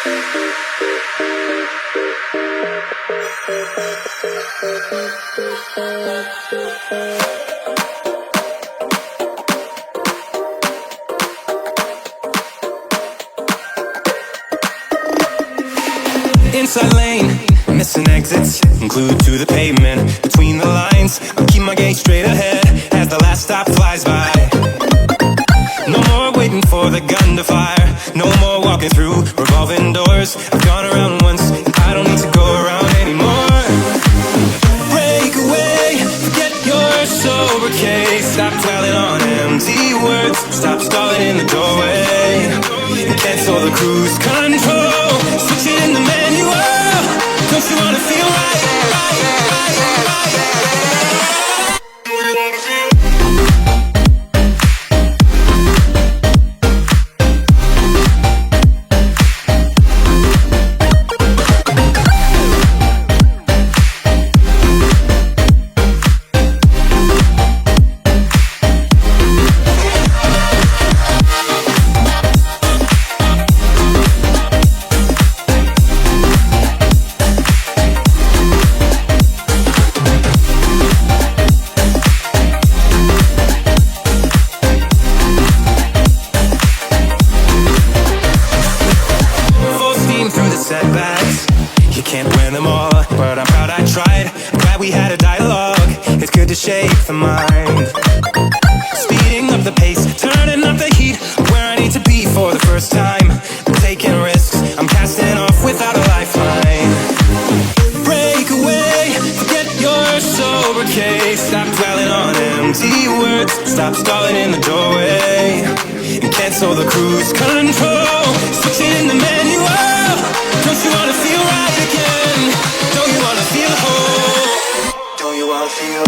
Inside lane, missing exits, glued to the pavement. Between the lines, I'll keep my gaze straight ahead as the last stop flies by. No more waiting for the gun to fire, no more walking through revolving doors. I've gone around once, I don't need to go around anymore. Break away, forget your sober case. Stop dwelling on empty words, stop stalling in the doorway, and cancel the cruise control. Switch it in the manual. Don't you wanna feel right, right, right, right, right? Setbacks, you can't win them all, but I'm proud I tried. I'm glad we had a dialogue, it's good to shape the mind. Speeding up the pace, turning up the heat, where I need to be for the first time. I'm taking risks, I'm casting off without a lifeline. Break away, forget your sober case. Stop dwelling on empty words, stop stalling in the doorway, and cancel the cruise control. Switch it in the manual. Don't you wanna feel right again? Don't you wanna feel whole? Don't you wanna feel?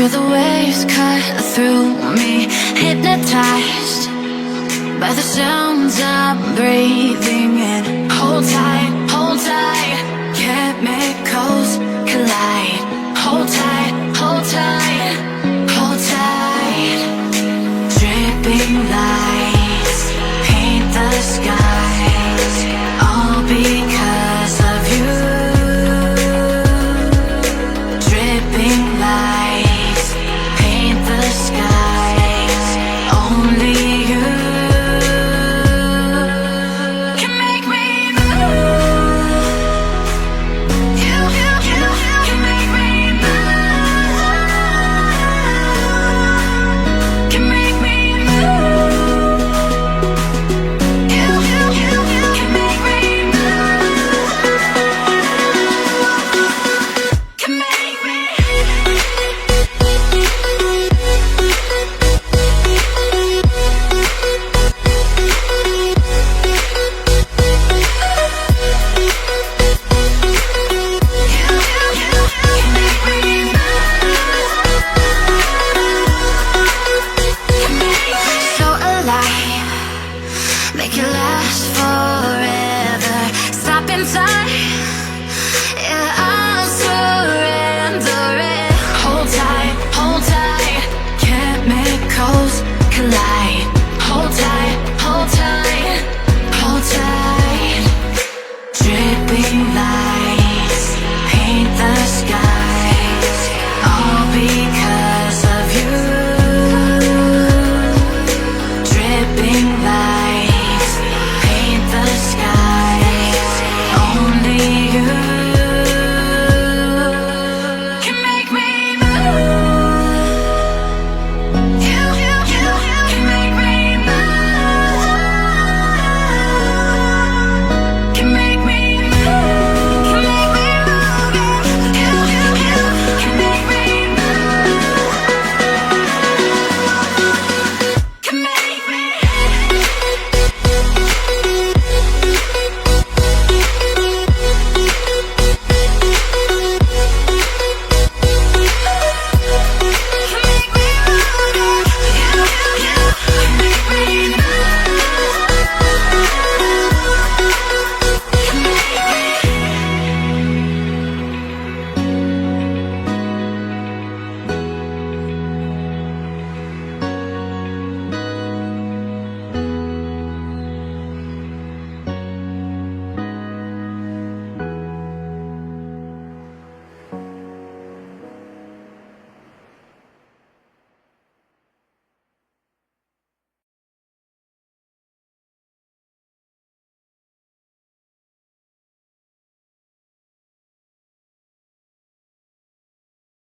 Feel the waves cut through me, hypnotized by the sounds I'm breathing in. Hold tight, hold tight. Chemicals collide. Hold tight, hold tight, hold tight. Dripping lights paint the skies, all because of you. Dripping lights paint the skies, only you can make me move. You can make me move. Can make me move. You can make me move. Can make me. So alive, make it last forever. Stop in time.